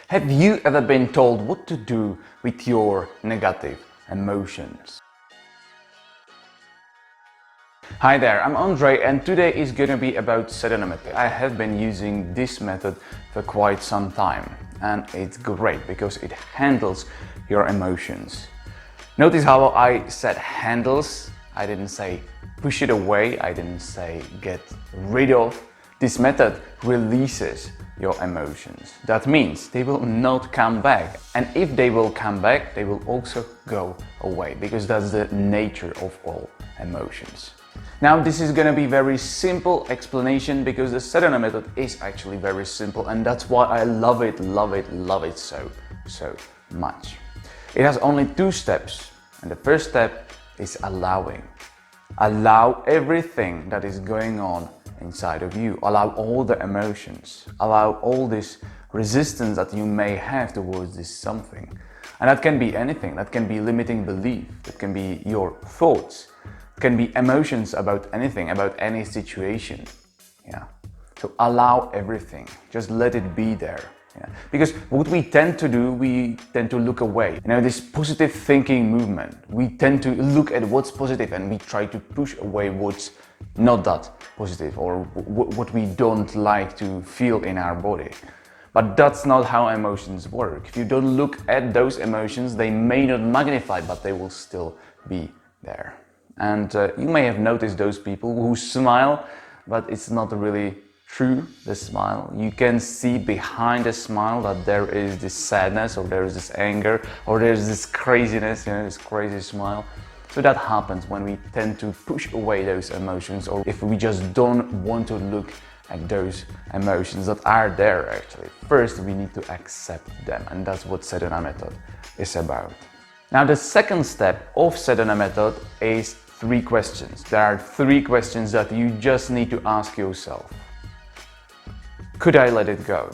Have you ever been told what to do with your negative emotions? Hi there, I'm Andre and today is going to be about Sedona Method. I have been using this method for quite some time and it's great because it handles your emotions. Notice how I said handles. I didn't say push it away, I didn't say get rid of. This method releases your emotions. That means they will not come back. And if they will come back, they will also go away because that's the nature of all emotions. Now this is gonna be very simple explanation because the Sedona method is actually very simple and that's why I love it so much. It has only 2 steps and the first step is allowing. Allow everything that is going on inside of you. Allow all the emotions. Allow all this resistance that you may have towards this something. And that can be anything. That can be limiting belief. That can be your thoughts. It can be emotions about anything, about any situation. Yeah. So allow everything. Just let it be there. Yeah. Because what we tend to do, we tend to look away. You know, this positive thinking movement, we tend to look at what's positive and we try to push away what's not that positive or what we don't like to feel in our body. But that's not how emotions work. If you don't look at those emotions, they may not magnify, but they will still be there. And you may have noticed those people who smile, but it's not really true, the smile. You can see behind the smile that there is this sadness or there is this anger or there's this craziness, you know, this crazy smile. So that happens when we tend to push away those emotions or if we just don't want to look at those emotions that are there actually. First, we need to accept them and that's what Sedona Method is about. Now, the second step of Sedona Method is 3 questions. There are 3 questions that you just need to ask yourself. Could I let it go?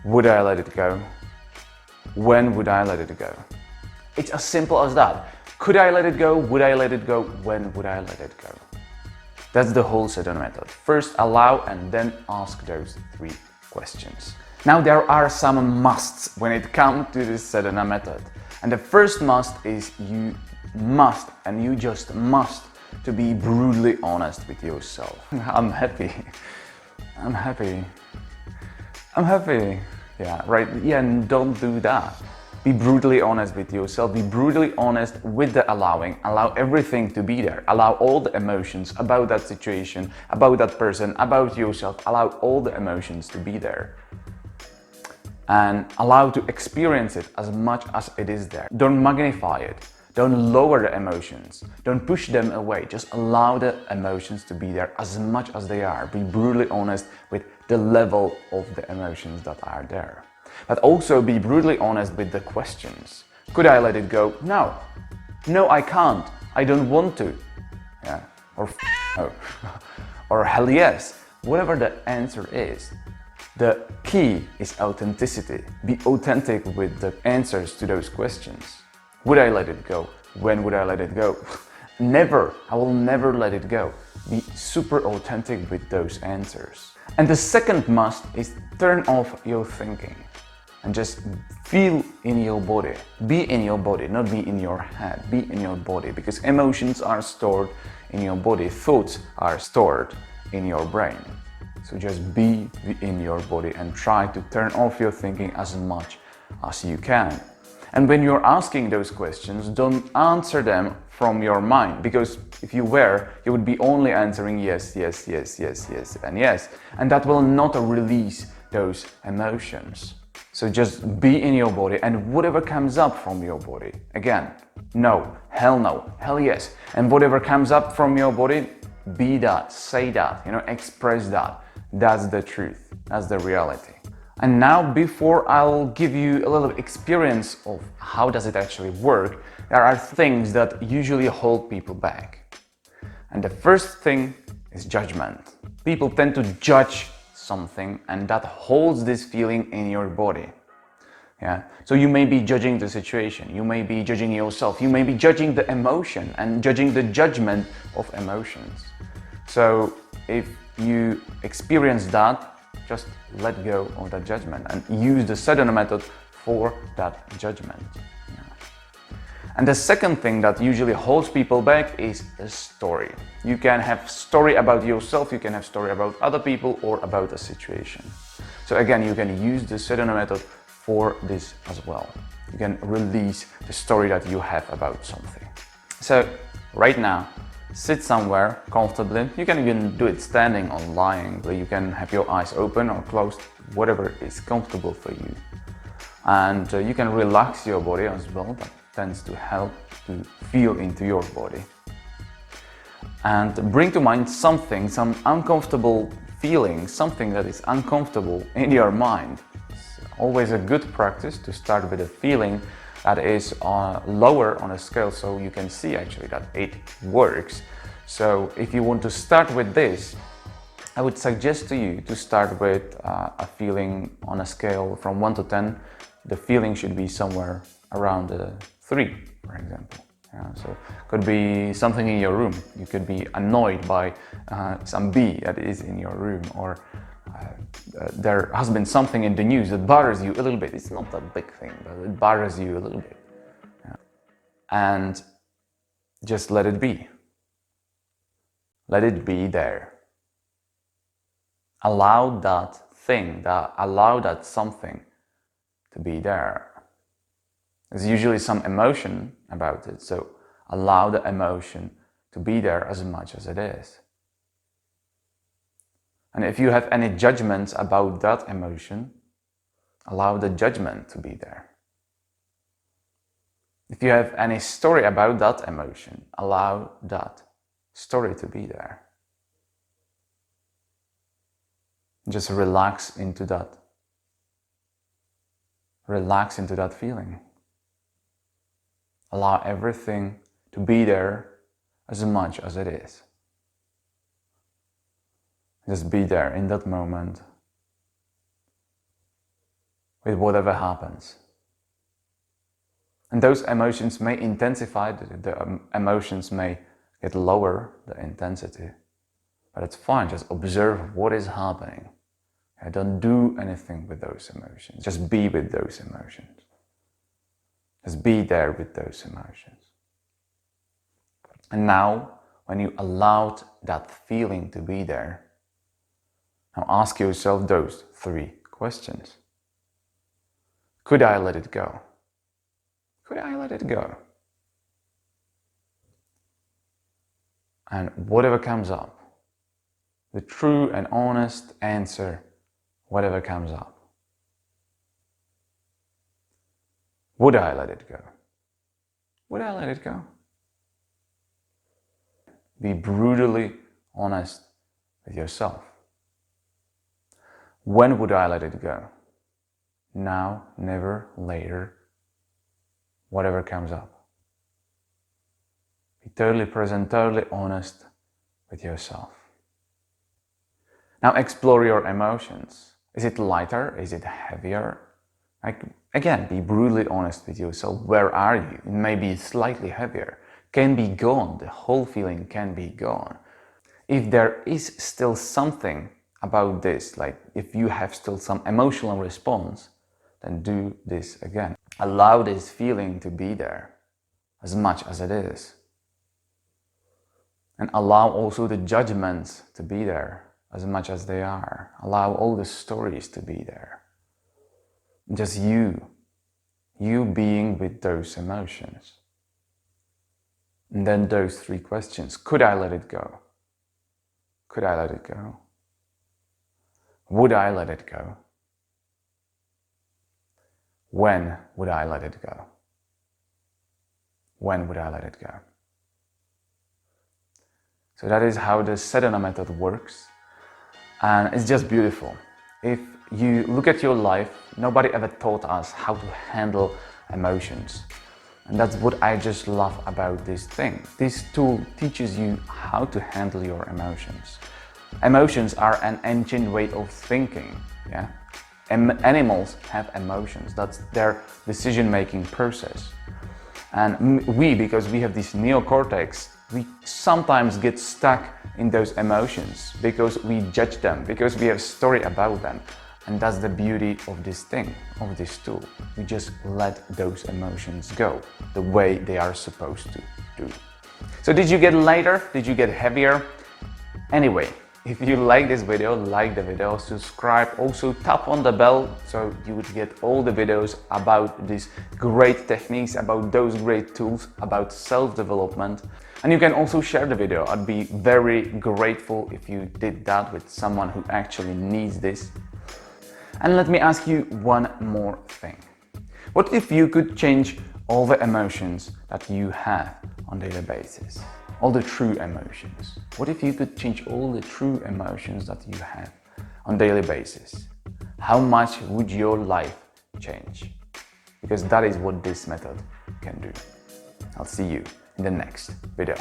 Would I let it go? When would I let it go? It's as simple as that. Could I let it go? Would I let it go? When would I let it go? That's the whole Sedona method. First allow and then ask those 3 questions. Now there are some musts when it comes to this Sedona method. And the first must is you must, and you just must, to be brutally honest with yourself. I'm happy. Yeah, right. Yeah, and don't do that. Be brutally honest with yourself. Be brutally honest with the allowing. Allow everything to be there. Allow all the emotions about that situation, about that person, about yourself. Allow all the emotions to be there. And allow to experience it as much as it is there. Don't magnify it. Don't lower the emotions. Don't push them away. Just allow the emotions to be there as much as they are. Be brutally honest with the level of the emotions that are there. But also be brutally honest with the questions. Could I let it go? No. No, I can't. I don't want to. Yeah. Or no. Or hell yes. Whatever the answer is. The key is authenticity. Be authentic with the answers to those questions. Would I let it go? When would I let it go? Never. I will never let it go. Be super authentic with those answers. And the second must is turn off your thinking and just feel in your body. Be in your body, not be in your head. Be in your body because emotions are stored in your body. Thoughts are stored in your brain. So just be in your body and try to turn off your thinking as much as you can. And when you're asking those questions, don't answer them from your mind, because if you were, you would be only answering yes, yes, yes, yes, yes, and yes. And that will not release those emotions. So just be in your body and whatever comes up from your body, again, no, hell yes. And whatever comes up from your body, be that, say that, you know, express that. That's the truth, that's the reality. And now, before I'll give you a little experience of how does it actually work, there are things that usually hold people back. And the first thing is judgment. People tend to judge something and that holds this feeling in your body. Yeah. So you may be judging the situation, you may be judging yourself, you may be judging the emotion and judging the judgment of emotions. So if you experience that, Just let go of that judgment and use the Sedona method for that judgment. And the second thing that usually holds people back is a story. You can have story about yourself, you can have story about other people or about a situation. So again, you can use the Sedona method for this as well. You can release the story that you have about something. So right now, sit somewhere comfortably. You can even do it standing or lying, but you can have your eyes open or closed, whatever is comfortable for you. And you can relax your body as well. That tends to help to feel into your body. And bring to mind something, some uncomfortable feeling, something that is uncomfortable in your mind. It's always a good practice to start with a feeling that is lower on a scale, so you can see actually that it works. So if you want to start with this, I would suggest to you to start with a feeling on a scale from 1 to 10. The feeling should be somewhere around 3, for example. So could be something in your room. You could be annoyed by some bee that is in your room, or there has been something in the news that bothers you a little bit. It's not a big thing, but it bothers you a little bit. And just let it be. Let it be there. Allow that thing, allow that something to be there. There's usually some emotion about it, so allow the emotion to be there as much as it is. And if you have any judgments about that emotion, allow the judgment to be there. If you have any story about that emotion, allow that story to be there. Just relax into that. Relax into that feeling. Allow everything to be there as much as it is. Just be there in that moment with whatever happens. And those emotions may intensify, the emotions may get lower, the intensity, but it's fine. Just observe what is happening. Don't do anything with those emotions. Just be with those emotions. Just be there with those emotions. And now, when you allowed that feeling to be there, now ask yourself those 3 questions. Could I let it go? Could I let it go? And whatever comes up, the true and honest answer, whatever comes up. Would I let it go? Would I let it go? Be brutally honest with yourself. When would I let it go? Now, never, later, whatever comes up. Be totally present, totally honest with yourself. Now explore your emotions. Is it lighter? Is it heavier? Again, be brutally honest with yourself. Where are you? It may be slightly heavier. Can be gone. The whole feeling can be gone. If there is still something about this, like if you have still some emotional response, then do this again. Allow this feeling to be there as much as it is. And allow also the judgments to be there as much as they are. Allow all the stories to be there. Just you being with those emotions. And then those 3 questions. Could I let it go? Could I let it go? Would I let it go? When would I let it go? When would I let it go? So that is how the Sedona method works. And it's just beautiful. If you look at your life, nobody ever taught us how to handle emotions. And that's what I just love about this thing. This tool teaches you how to handle your emotions. Emotions are an ancient way of thinking. Yeah? Animals have emotions. That's their decision-making process. And we, because we have this neocortex, we sometimes get stuck in those emotions because we judge them, because we have a story about them. And that's the beauty of this thing, of this tool. We just let those emotions go the way they are supposed to do. So did you get lighter? Did you get heavier? Anyway, if you like this video, like the video, subscribe, also tap on the bell so you would get all the videos about these great techniques, about those great tools, about self-development. And you can also share the video. I'd be very grateful if you did that with someone who actually needs this. And let me ask you one more thing. What if you could change all the emotions that you have on a daily basis? All the true emotions. What if you could change all the true emotions that you have on a daily basis? How much would your life change? Because that is what this method can do. I'll see you in the next video.